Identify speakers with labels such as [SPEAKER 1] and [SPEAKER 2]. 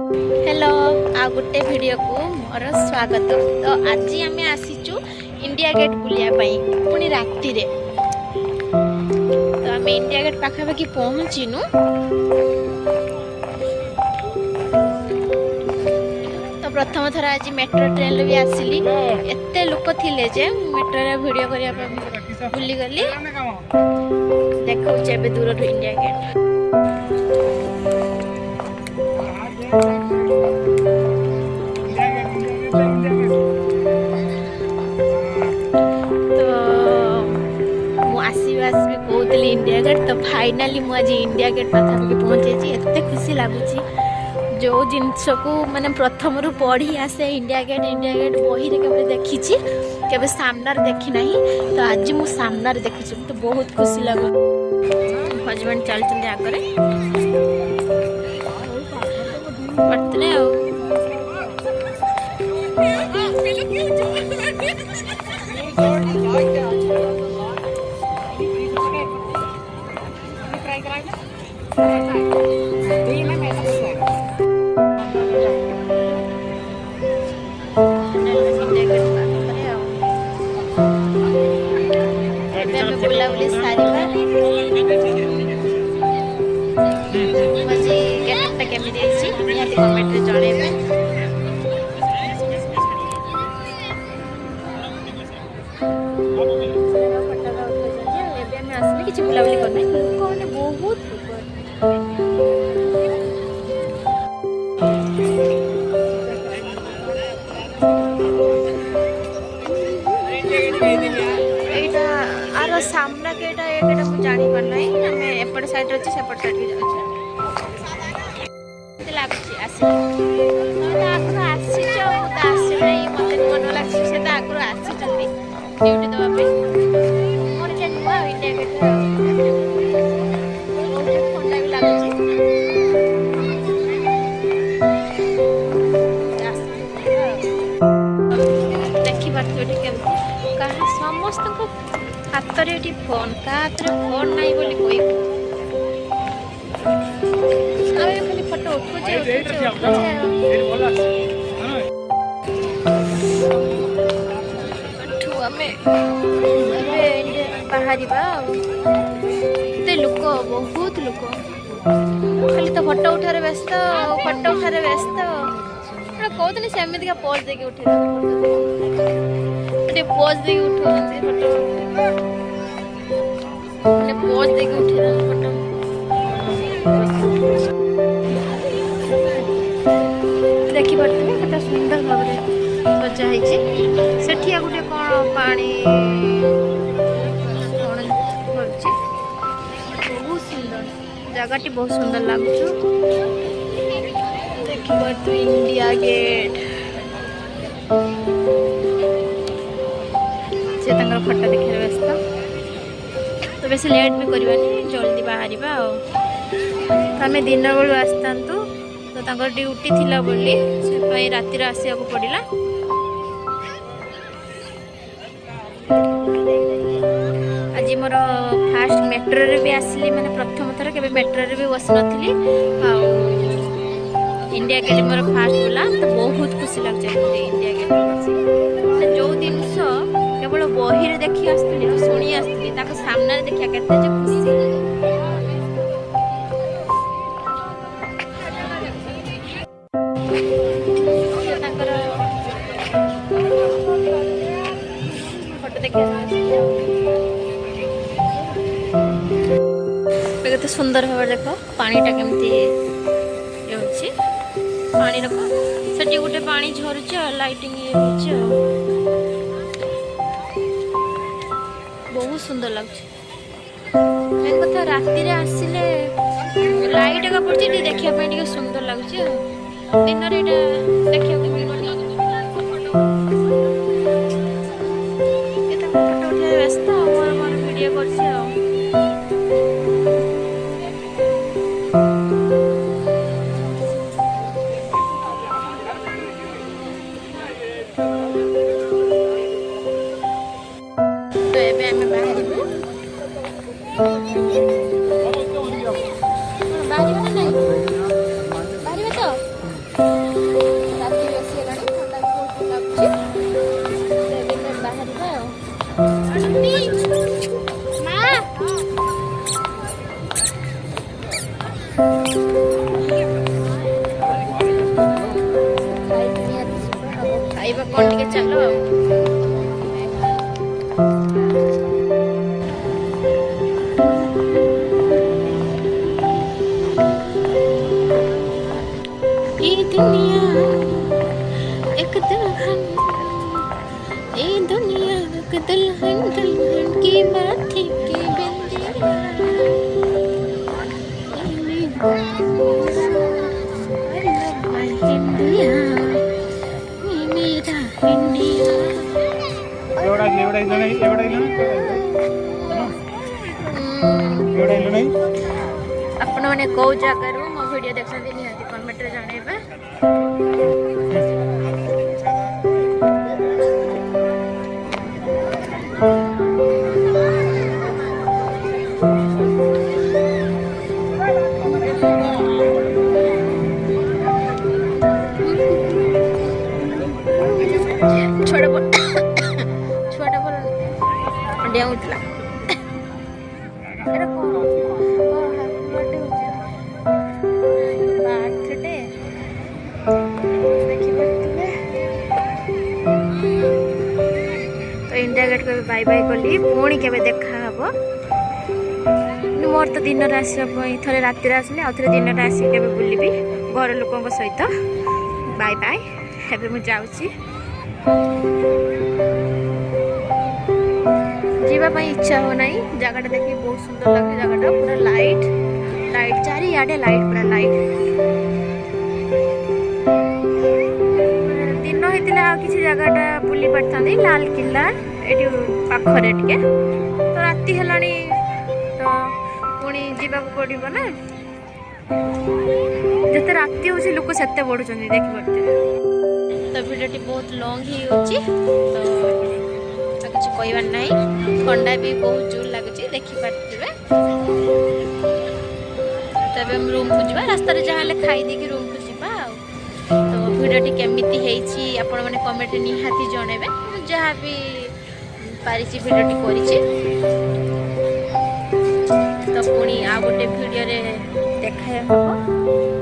[SPEAKER 1] Hello आ गोटे video को मोर स्वागत। तो आज आम आसीचु इंडिया गेट बुलिया पुणी राति रे। तो आम इंडिया गेट पाखापाखि पहुँचीनु। तो प्रथम थर आज मेट्रो ट्रेन भी आसिली। एते लोक थिले जे मेट्रो रे वीडियो करिया बुली गली। देखौचे बे दूर इंडिया गेट। कहूली इंडिया गेट। तो फाइनाली मुझे इंडिया गेट पाखापाखि पहुँचे। एत खुशी लगुच जो जिनस को माने प्रथम रू पढ़ी आसे इंडिया गेट बही रे केवल देखी केवल सामनार देखी ना। तो आज मु सामनार देखी तो बहुत खुशी लगो। हजबैंड चलते आगे पड़ते बुलाबुली सारे मुझे गेटटा केमी निहाती कमेंट रे जणेबे। किसी बुलाबुली करना लोक मैंने बहुत आर सामना केटा एटा मु जानि पार नै। हमें एपट साइड अछि सेपट साइड भी जाउछ। ते लागुची आसी ना आगु आसी जो आसी नै मते मन लागछि से ता आगु आसी जल्दी ड्यूटी दवा पे मोर जे नुआ इंडिया गेट बहुत ठंडा भी लागुची। देखि बात केमती का समस्त को हाथ रे फोन का हाथ रे फोन नहीं बोली कोई खाली फोटो उठुचे बाहर लोक बहुत लोक खाली तो फोटो उठारे व्यस्त फोटो उठारे व्यस्त। कहते सेमती का पोज देके उठे पोज देके उठा फोटो पोज देके उठे फोटो। देखी पारे केते सुंदर भाव सजा है। गोटे कौन पानी बहुत सुंदर जगह बहुत सुंदर लगुच। देखी पार इंडिया गेट से फोटो देखने व्यस्त। तो बेसी लेट भी करवानी जल्दी बाहर तो आम दिन बेलू आसता तो ड्यूटी थिला बोली से रातिर आसिया को पड़िला। आज मोर फास्ट मेट्रो रे भी आसली माने प्रथम थर के मेट्रो रे भी बस नथली। इंडिया गेट मोर फास्ट बोला तो बहुत खुशी लग जाए। इंडिया गेट जो जिनस केवल बही देखी आसती शुणी आसती सामने देखा केते जे खुशी। केते सुंदर भाव देख पानीटा केमती पानी रख से गोटे पानी झरुच लाइटिंग बहुत सुंदर लगुच। कथा राति रे आसिले लाइट का पड़े देखा सुंदर लगुच। दिन देखा फोटो उठा व्यस्त मोर वीडियो कर। बाहर ଆପଣ ଟିକେ ଚାଲ ଆଉ। ये दुनिया एक दुल्हन, ये दुनिया एक दुल्हन, दुल्हन की माथे की बिंदिया। इंडिया मेरा इंडिया। आपण मैंने कौ जगार मो वीडियो देखते निहाती कमेंट रे जणेबे। छोटा बोल डेउतला एरा को बर्थडे देखि पड़तिले। तो इंडिया गेट को बाय बाय कली पुणी केबे देखा हबो। मोर तो दिन रे आसी थरे राति रे आसले आ थरे दिन रे आसी केबे बुलिबी घर लोकन सहित। बाय बाय हेबे मु जाउची। जीवा इच्छा हो नहीं जगह देखिए बहुत सुंदर लगे। जगह पूरा लाइट लाइट चारिआडे लाइट पूरा लाइट। दिन होता किसी जगहटा बुली पार्था लाल किला ये पाखरे टे तो राति है तो पुणी जावाक पड़ो ना। जिते राति हो लोक से बढ़ुं देखिए। तो भिडियोटी बहुत लॉन्ग ही होची तो किसी कहबार ना। ठंडा भी बहुत जोर लगुच देखिपे। तब रूम को जा रास्ता जहाँ खाई देकी रूम को जा। तो भिडियोटी केमिति हेची आपण माने कमेंट निहाती जणेबे। जहाँ भी पारिची भिडियोटी करिछि। तो पुणी आ गोटे भिडियो रे देखा हबो।